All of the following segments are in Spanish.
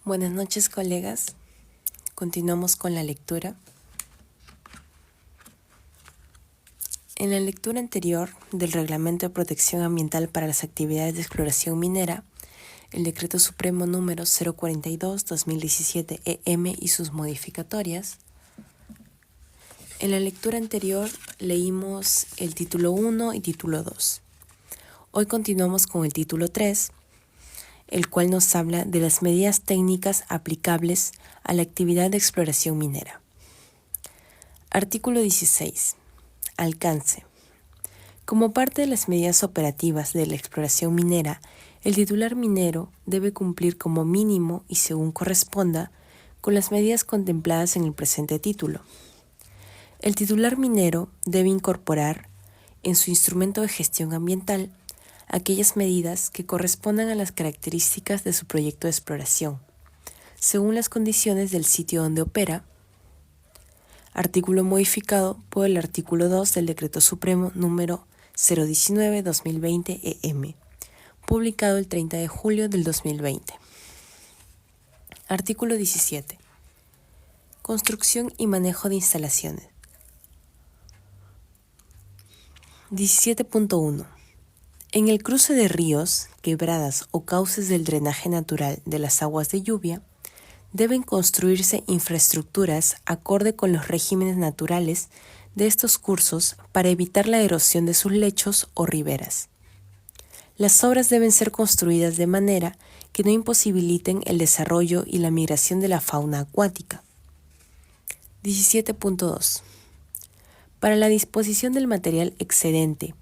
Buenas noches, colegas. Continuamos con la lectura. En la lectura anterior del Reglamento de Protección Ambiental para las Actividades de Exploración Minera, el Decreto Supremo número 042/2017 y sus modificatorias. En la lectura anterior leímos el título 1 y título 2. Hoy continuamos con el título 3, el cual nos habla de las medidas técnicas aplicables a la actividad de exploración minera. Artículo 16. Alcance. Como parte de las medidas operativas de la exploración minera, el titular minero debe cumplir como mínimo y según corresponda con las medidas contempladas en el presente título. El titular minero debe incorporar en su instrumento de gestión ambiental aquellas medidas que correspondan a las características de su proyecto de exploración, según las condiciones del sitio donde opera. Artículo modificado por el artículo 2 del Decreto Supremo número 019/2020 publicado el 30 de julio del 2020. Artículo 17. Construcción y manejo de instalaciones. 17.1. En el cruce de ríos, quebradas o cauces del drenaje natural de las aguas de lluvia, deben construirse infraestructuras acorde con los regímenes naturales de estos cursos para evitar la erosión de sus lechos o riberas. Las obras deben ser construidas de manera que no imposibiliten el desarrollo y la migración de la fauna acuática. 17.2. Para la disposición del material excedente,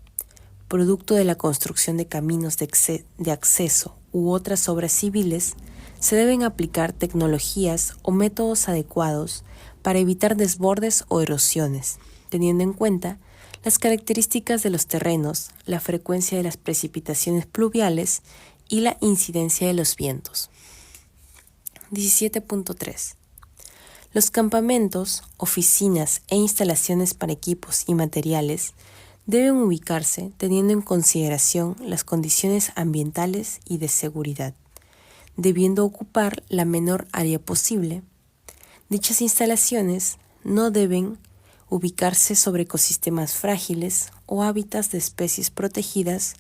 producto de la construcción de caminos de acceso u otras obras civiles, se deben aplicar tecnologías o métodos adecuados para evitar desbordes o erosiones, teniendo en cuenta las características de los terrenos, la frecuencia de las precipitaciones pluviales y la incidencia de los vientos. 17.3. Los campamentos, oficinas e instalaciones para equipos y materiales deben ubicarse teniendo en consideración las condiciones ambientales y de seguridad, debiendo ocupar la menor área posible. Dichas instalaciones no deben ubicarse sobre ecosistemas frágiles o hábitats de especies protegidas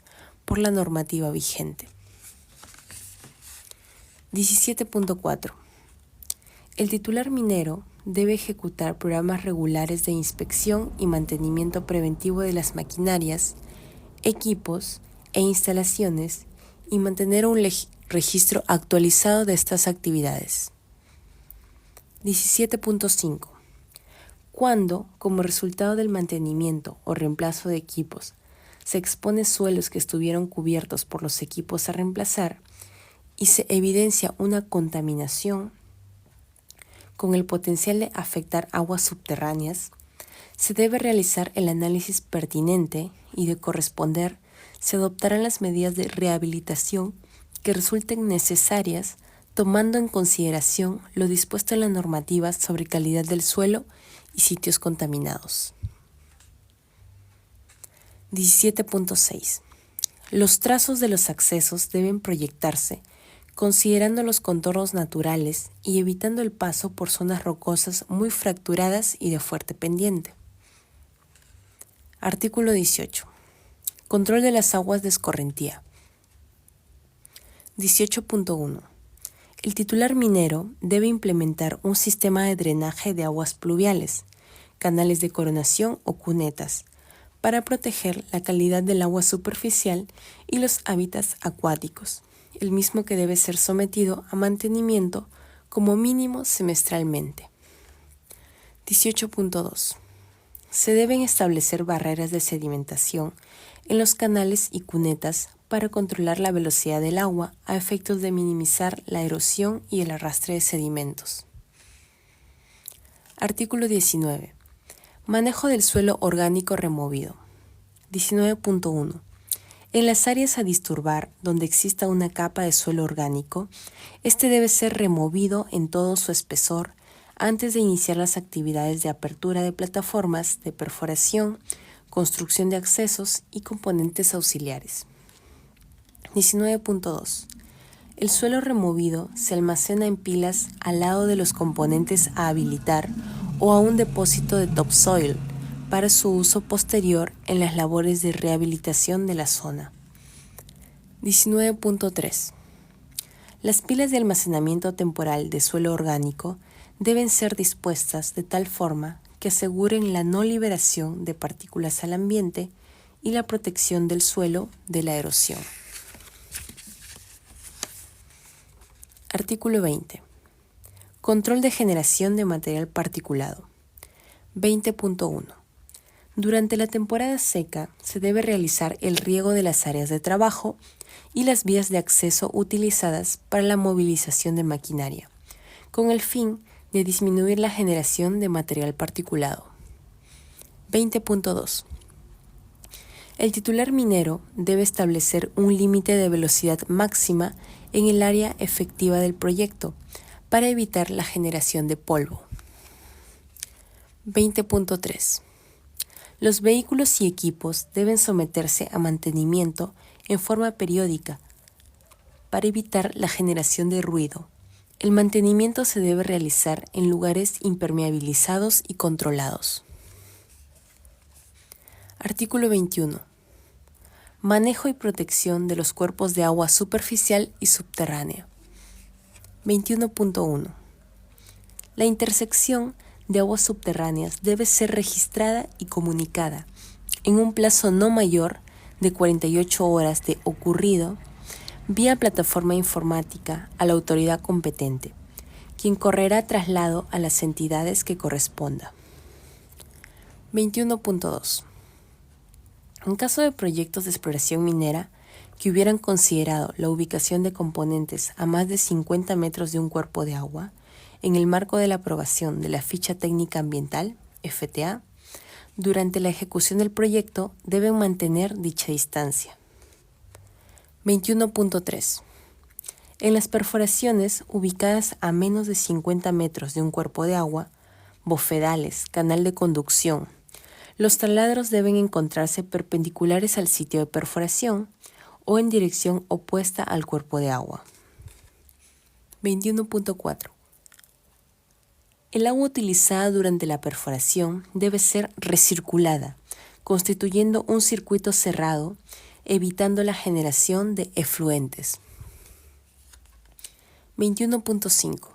por la normativa vigente. 17.4. El titular minero debe ejecutar programas regulares de inspección y mantenimiento preventivo de las maquinarias, equipos e instalaciones y mantener un registro actualizado de estas actividades. 17.5. Cuando, como resultado del mantenimiento o reemplazo de equipos, se expone suelos que estuvieron cubiertos por los equipos a reemplazar y se evidencia una contaminación con el potencial de afectar aguas subterráneas, se debe realizar el análisis pertinente y de corresponder se adoptarán las medidas de rehabilitación que resulten necesarias tomando en consideración lo dispuesto en la normativa sobre calidad del suelo y sitios contaminados. 17.6. Los trazos de los accesos deben proyectarse considerando los contornos naturales y evitando el paso por zonas rocosas muy fracturadas y de fuerte pendiente. Artículo 18. Control de las aguas de escorrentía. 18.1. El titular minero debe implementar un sistema de drenaje de aguas pluviales, canales de coronación o cunetas, para proteger la calidad del agua superficial y los hábitats acuáticos, el mismo que debe ser sometido a mantenimiento como mínimo semestralmente. 18.2. Se deben establecer barreras de sedimentación en los canales y cunetas para controlar la velocidad del agua a efectos de minimizar la erosión y el arrastre de sedimentos. Artículo 19. Manejo del suelo orgánico removido. 19.1. En las áreas a disturbar donde exista una capa de suelo orgánico, este debe ser removido en todo su espesor antes de iniciar las actividades de apertura de plataformas de perforación, construcción de accesos y componentes auxiliares. 19.2. El suelo removido se almacena en pilas al lado de los componentes a habilitar o a un depósito de topsoil para su uso posterior en las labores de rehabilitación de la zona. 19.3. Las pilas de almacenamiento temporal de suelo orgánico deben ser dispuestas de tal forma que aseguren la no liberación de partículas al ambiente y la protección del suelo de la erosión. Artículo 20. Control de generación de material particulado. 20.1. Durante la temporada seca se debe realizar el riego de las áreas de trabajo y las vías de acceso utilizadas para la movilización de maquinaria, con el fin de disminuir la generación de material particulado. 20.2. El titular minero debe establecer un límite de velocidad máxima en el área efectiva del proyecto para evitar la generación de polvo. 20.3. Los vehículos y equipos deben someterse a mantenimiento en forma periódica para evitar la generación de ruido. El mantenimiento se debe realizar en lugares impermeabilizados y controlados. Artículo 21. Manejo y protección de los cuerpos de agua superficial y subterránea. 21.1. La intersección de aguas subterráneas debe ser registrada y comunicada en un plazo no mayor de 48 horas de ocurrido vía plataforma informática a la autoridad competente, quien correrá traslado a las entidades que corresponda. 21.2. En caso de proyectos de exploración minera que hubieran considerado la ubicación de componentes a más de 50 metros de un cuerpo de agua, en el marco de la aprobación de la Ficha Técnica Ambiental, FTA, durante la ejecución del proyecto deben mantener dicha distancia. 21.3. En las perforaciones ubicadas a menos de 50 metros de un cuerpo de agua, bofedales, canal de conducción, los taladros deben encontrarse perpendiculares al sitio de perforación o en dirección opuesta al cuerpo de agua. 21.4. El agua utilizada durante la perforación debe ser recirculada, constituyendo un circuito cerrado, evitando la generación de efluentes. 21.5.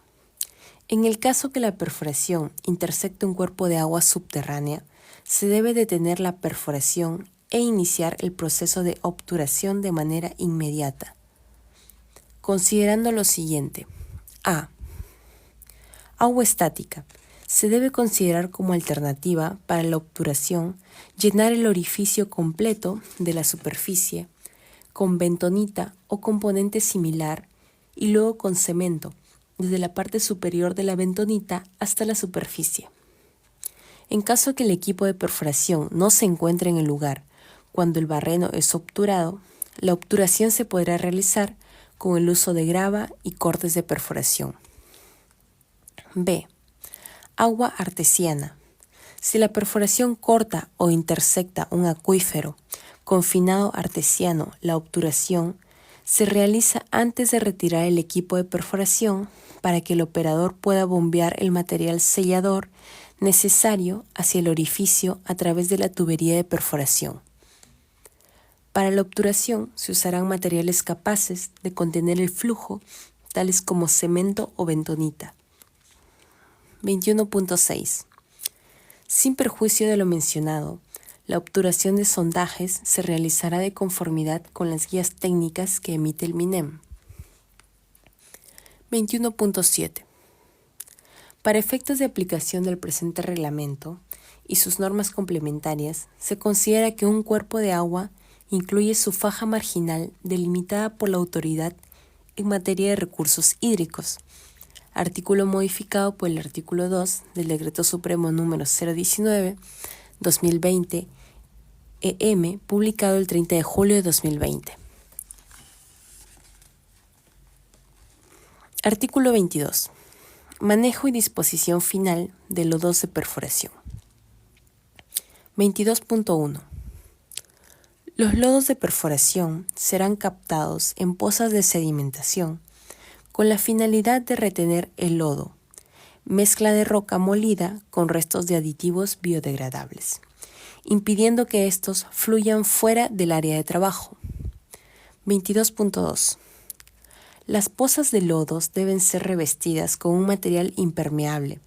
En el caso que la perforación intersecte un cuerpo de agua subterránea, se debe detener la perforación e iniciar el proceso de obturación de manera inmediata, considerando lo siguiente. A. Agua estática. Se debe considerar como alternativa para la obturación llenar el orificio completo de la superficie con bentonita o componente similar y luego con cemento, desde la parte superior de la bentonita hasta la superficie. En caso que el equipo de perforación no se encuentre en el lugar cuando el barreno es obturado, la obturación se podrá realizar con el uso de grava y cortes de perforación. B. Agua artesiana. Si la perforación corta o intersecta un acuífero confinado artesiano, la obturación se realiza antes de retirar el equipo de perforación para que el operador pueda bombear el material sellador necesario hacia el orificio a través de la tubería de perforación. Para la obturación se usarán materiales capaces de contener el flujo, tales como cemento o bentonita. 21.6. Sin perjuicio de lo mencionado, la obturación de sondajes se realizará de conformidad con las guías técnicas que emite el MINEM. 21.7. Para efectos de aplicación del presente reglamento y sus normas complementarias, se considera que un cuerpo de agua incluye su faja marginal delimitada por la autoridad en materia de recursos hídricos, artículo modificado por el artículo 2 del Decreto Supremo número 019/2020 EM, publicado el 30 de julio de 2020. Artículo 22. Manejo y disposición final de lodos de perforación. 22.1. Los lodos de perforación serán captados en pozas de sedimentación con la finalidad de retener el lodo, mezcla de roca molida con restos de aditivos biodegradables, impidiendo que estos fluyan fuera del área de trabajo. 22.2. Las pozas de lodos deben ser revestidas con un material impermeable,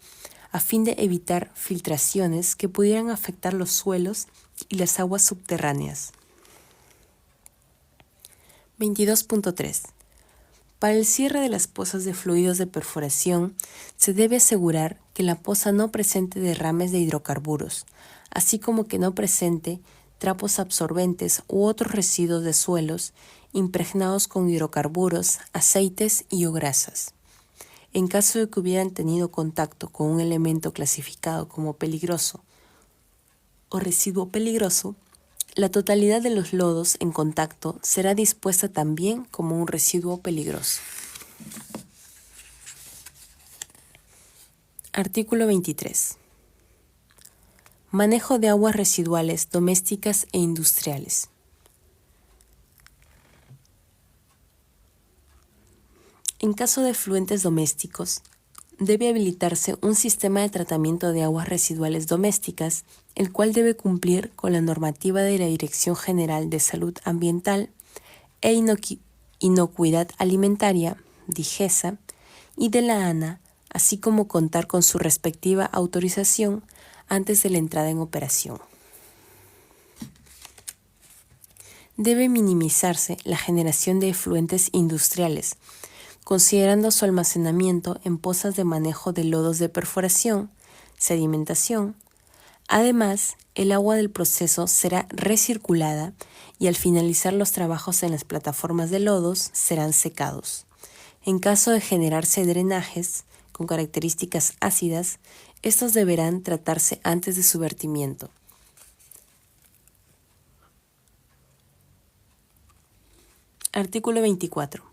a fin de evitar filtraciones que pudieran afectar los suelos y las aguas subterráneas. 22.3. Para el cierre de las pozas de fluidos de perforación, se debe asegurar que la poza no presente derrames de hidrocarburos, así como que no presente trapos absorbentes u otros residuos de suelos impregnados con hidrocarburos, aceites y o grasas. En caso de que hubieran tenido contacto con un elemento clasificado como peligroso o residuo peligroso, la totalidad de los lodos en contacto será dispuesta también como un residuo peligroso. Artículo 23. Manejo de aguas residuales domésticas e industriales. En caso de efluentes domésticos, debe habilitarse un sistema de tratamiento de aguas residuales domésticas, el cual debe cumplir con la normativa de la Dirección General de Salud Ambiental e Inocuidad Alimentaria, DIGESA, y de la ANA, así como contar con su respectiva autorización antes de la entrada en operación. Debe minimizarse la generación de efluentes industriales, considerando su almacenamiento en pozas de manejo de lodos de perforación, sedimentación. Además, el agua del proceso será recirculada y al finalizar los trabajos en las plataformas de lodos serán secados. En caso de generarse drenajes con características ácidas, estos deberán tratarse antes de su vertimiento. Artículo 24.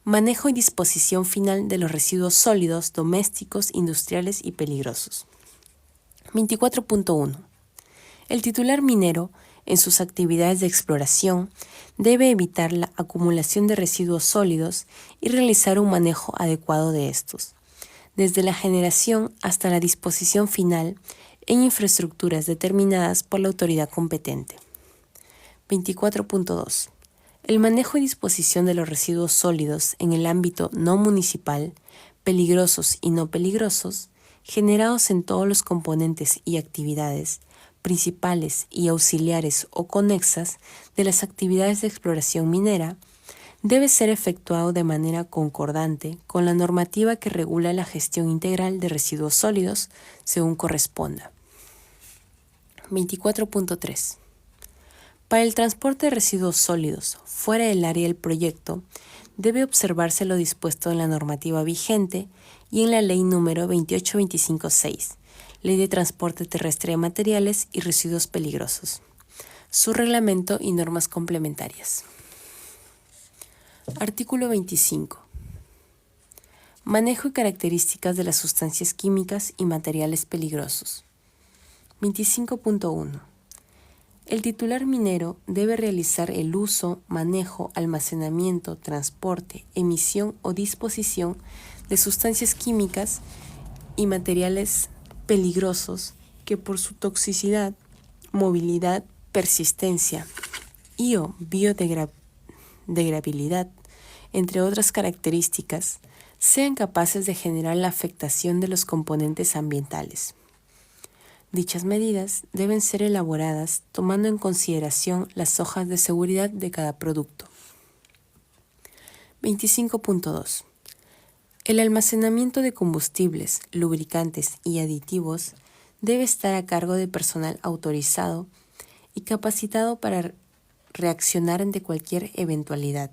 Manejo y disposición final de los residuos sólidos, domésticos, industriales y peligrosos. 24.1. El titular minero, en sus actividades de exploración, debe evitar la acumulación de residuos sólidos y realizar un manejo adecuado de estos, desde la generación hasta la disposición final en infraestructuras determinadas por la autoridad competente. 24.2. El manejo y disposición de los residuos sólidos en el ámbito no municipal, peligrosos y no peligrosos, generados en todos los componentes y actividades, principales y auxiliares o conexas de las actividades de exploración minera, debe ser efectuado de manera concordante con la normativa que regula la gestión integral de residuos sólidos según corresponda. 24.3. Para el transporte de residuos sólidos fuera del área del proyecto, debe observarse lo dispuesto en la normativa vigente y en la Ley número 28256, Ley de Transporte Terrestre de Materiales y Residuos Peligrosos, su reglamento y normas complementarias. Artículo 25. Manejo y características de las sustancias químicas y materiales peligrosos. 25.1. El titular minero debe realizar el uso, manejo, almacenamiento, transporte, emisión o disposición de sustancias químicas y materiales peligrosos que por su toxicidad, movilidad, persistencia y o biodegradabilidad, entre otras características, sean capaces de generar la afectación de los componentes ambientales. Dichas medidas deben ser elaboradas tomando en consideración las hojas de seguridad de cada producto. 25.2. El almacenamiento de combustibles, lubricantes y aditivos debe estar a cargo de personal autorizado y capacitado para reaccionar ante cualquier eventualidad.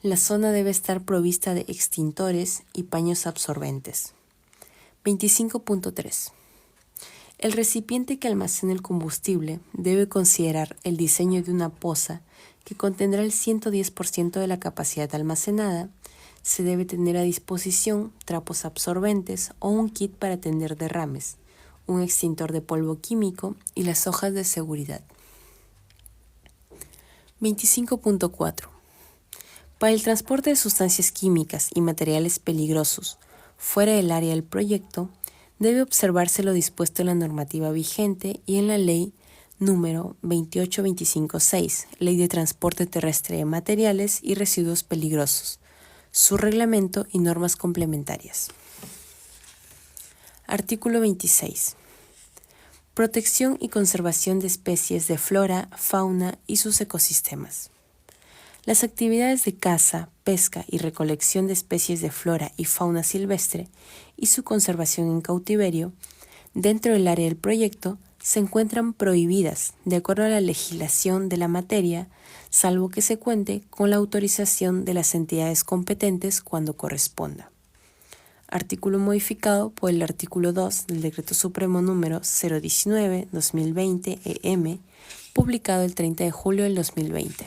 La zona debe estar provista de extintores y paños absorbentes. 25.3. El recipiente que almacena el combustible debe considerar el diseño de una poza que contendrá el 110% de la capacidad almacenada. Se debe tener a disposición trapos absorbentes o un kit para atender derrames, un extintor de polvo químico y las hojas de seguridad. 25.4. Para el transporte de sustancias químicas y materiales peligrosos fuera del área del proyecto, debe observarse lo dispuesto en la normativa vigente y en la Ley número 28256, Ley de Transporte Terrestre de Materiales y Residuos Peligrosos, su reglamento y normas complementarias. Artículo 26. Protección y conservación de especies de flora, fauna y sus ecosistemas. Las actividades de caza, pesca y recolección de especies de flora y fauna silvestre y su conservación en cautiverio dentro del área del proyecto se encuentran prohibidas de acuerdo a la legislación de la materia, salvo que se cuente con la autorización de las entidades competentes cuando corresponda. Artículo modificado por el artículo 2 del Decreto Supremo número 019/2020 publicado el 30 de julio del 2020.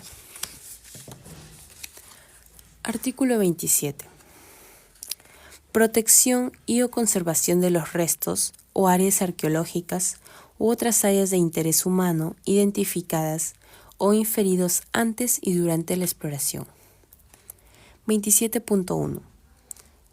Artículo 27. Protección y o conservación de los restos o áreas arqueológicas u otras áreas de interés humano identificadas o inferidos antes y durante la exploración. 27.1.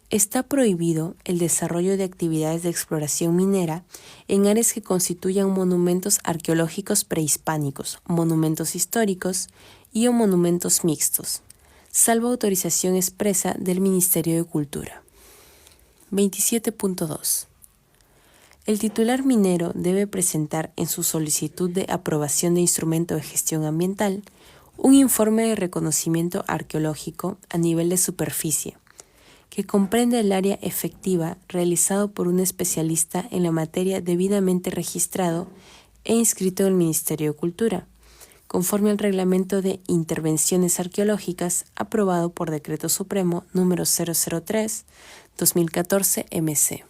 Está prohibido el desarrollo de actividades de exploración minera en áreas que constituyan monumentos arqueológicos prehispánicos, monumentos históricos y o monumentos mixtos, salvo autorización expresa del Ministerio de Cultura. 27.2. El titular minero debe presentar en su solicitud de aprobación de instrumento de gestión ambiental un informe de reconocimiento arqueológico a nivel de superficie, que comprende el área efectiva realizado por un especialista en la materia debidamente registrado e inscrito en el Ministerio de Cultura, conforme al Reglamento de Intervenciones Arqueológicas aprobado por Decreto Supremo número 003/2014 MC.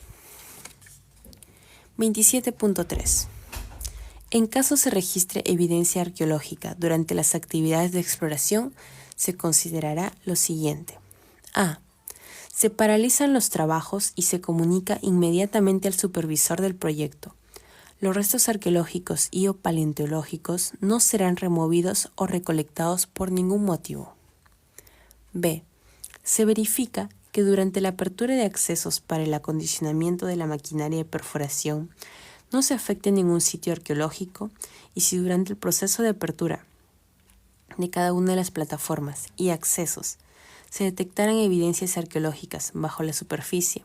27.3. En caso se registre evidencia arqueológica durante las actividades de exploración, se considerará lo siguiente. A. Se paralizan los trabajos y se comunica inmediatamente al supervisor del proyecto. Los restos arqueológicos y o paleontológicos no serán removidos o recolectados por ningún motivo. B. Se verifica que durante la apertura de accesos para el acondicionamiento de la maquinaria de perforación no se afecte ningún sitio arqueológico y si durante el proceso de apertura de cada una de las plataformas y accesos se detectaran evidencias arqueológicas bajo la superficie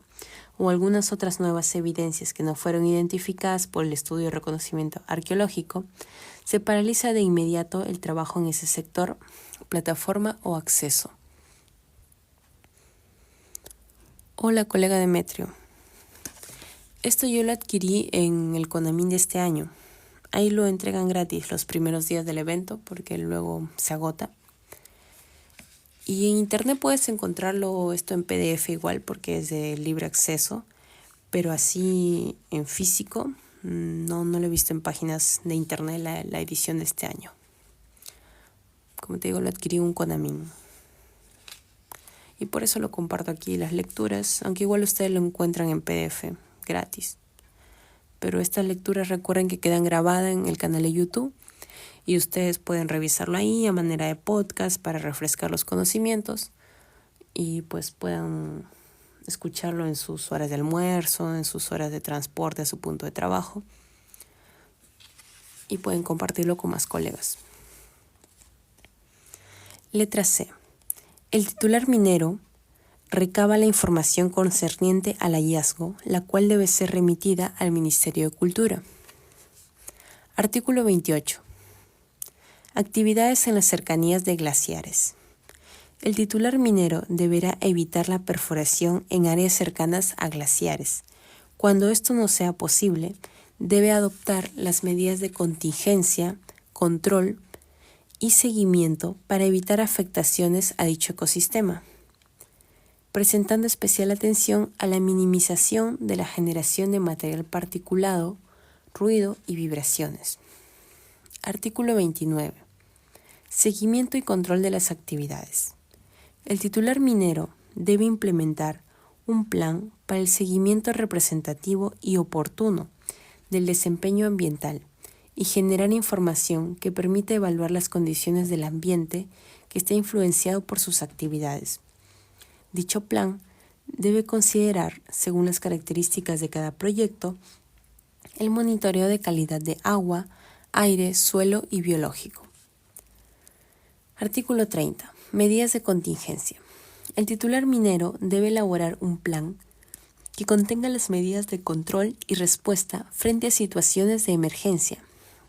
o algunas otras nuevas evidencias que no fueron identificadas por el estudio de reconocimiento arqueológico, se paraliza de inmediato el trabajo en ese sector, plataforma o acceso. Hola, colega Demetrio. Esto yo lo adquirí en el CONAMIN de este año. Ahí lo entregan gratis los primeros días del evento porque luego se agota. Y en internet puedes encontrarlo esto en PDF igual porque es de libre acceso, pero así en físico no lo he visto en páginas de internet la edición de este año. Como te digo, lo adquirí en un CONAMIN. Y por eso lo comparto aquí las lecturas, aunque igual ustedes lo encuentran en PDF gratis. Pero estas lecturas recuerden que quedan grabadas en el canal de YouTube. Y ustedes pueden revisarlo ahí a manera de podcast para refrescar los conocimientos y pues puedan escucharlo en sus horas de almuerzo, en sus horas de transporte a su punto de trabajo y pueden compartirlo con más colegas. Letra C. El titular minero recaba la información concerniente al hallazgo, la cual debe ser remitida al Ministerio de Cultura. Artículo 28. Actividades en las cercanías de glaciares. El titular minero deberá evitar la perforación en áreas cercanas a glaciares. Cuando esto no sea posible, debe adoptar las medidas de contingencia, control y seguimiento para evitar afectaciones a dicho ecosistema, presentando especial atención a la minimización de la generación de material particulado, ruido y vibraciones. Artículo 29. Seguimiento y control de las actividades. El titular minero debe implementar un plan para el seguimiento representativo y oportuno del desempeño ambiental y generar información que permita evaluar las condiciones del ambiente que esté influenciado por sus actividades. Dicho plan debe considerar, según las características de cada proyecto, el monitoreo de calidad de agua, aire, suelo y biológico. Artículo 30. Medidas de contingencia. El titular minero debe elaborar un plan que contenga las medidas de control y respuesta frente a situaciones de emergencia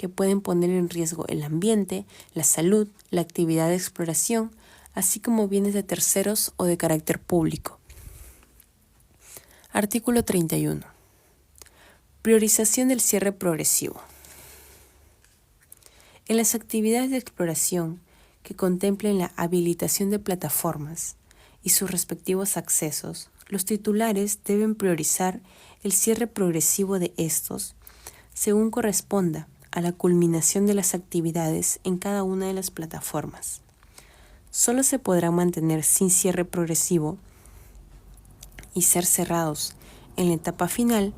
que pueden poner en riesgo el ambiente, la salud, la actividad de exploración, así como bienes de terceros o de carácter público. Artículo 31. Priorización del cierre progresivo. En las actividades de exploración que contemplen la habilitación de plataformas y sus respectivos accesos, los titulares deben priorizar el cierre progresivo de estos según corresponda a la culminación de las actividades en cada una de las plataformas. Solo se podrá mantener sin cierre progresivo y ser cerrados en la etapa final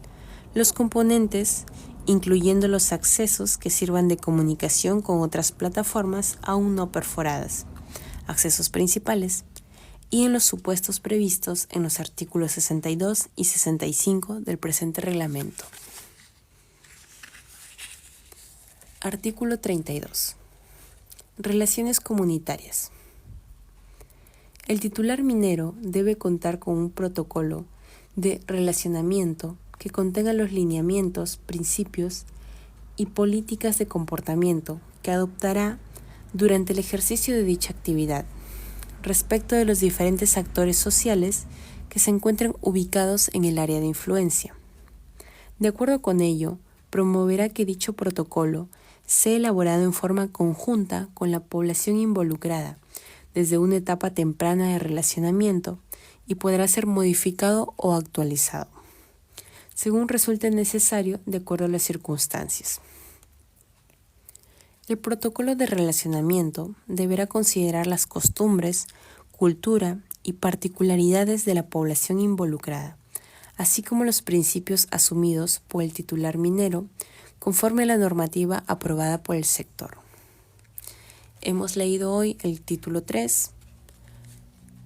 los componentes, incluyendo los accesos que sirvan de comunicación con otras plataformas aún no perforadas, accesos principales, y en los supuestos previstos en los artículos 62 y 65 del presente reglamento. Artículo 32. Relaciones comunitarias. El titular minero debe contar con un protocolo de relacionamiento que contenga los lineamientos, principios y políticas de comportamiento que adoptará durante el ejercicio de dicha actividad, respecto de los diferentes actores sociales que se encuentren ubicados en el área de influencia. De acuerdo con ello, promoverá que dicho protocolo sea elaborado en forma conjunta con la población involucrada desde una etapa temprana de relacionamiento y podrá ser modificado o actualizado, según resulte necesario de acuerdo a las circunstancias. El protocolo de relacionamiento deberá considerar las costumbres, cultura y particularidades de la población involucrada, así como los principios asumidos por el titular minero conforme a la normativa aprobada por el sector. Hemos leído hoy el título 3.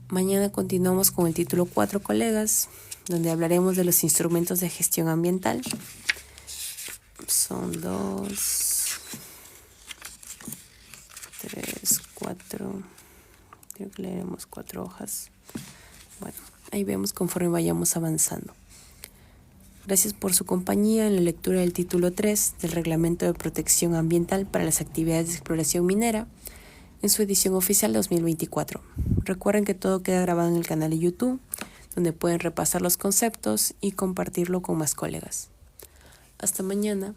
Mañana continuamos con el título 4, colegas, donde hablaremos de los instrumentos de gestión ambiental. Son 2, 3, 4. Creo que leeremos 4 hojas. Bueno, ahí vemos conforme vayamos avanzando. Gracias por su compañía en la lectura del título 3 del Reglamento de Protección Ambiental para las Actividades de Exploración Minera en su edición oficial 2024. Recuerden que todo queda grabado en el canal de YouTube, donde pueden repasar los conceptos y compartirlo con más colegas. Hasta mañana.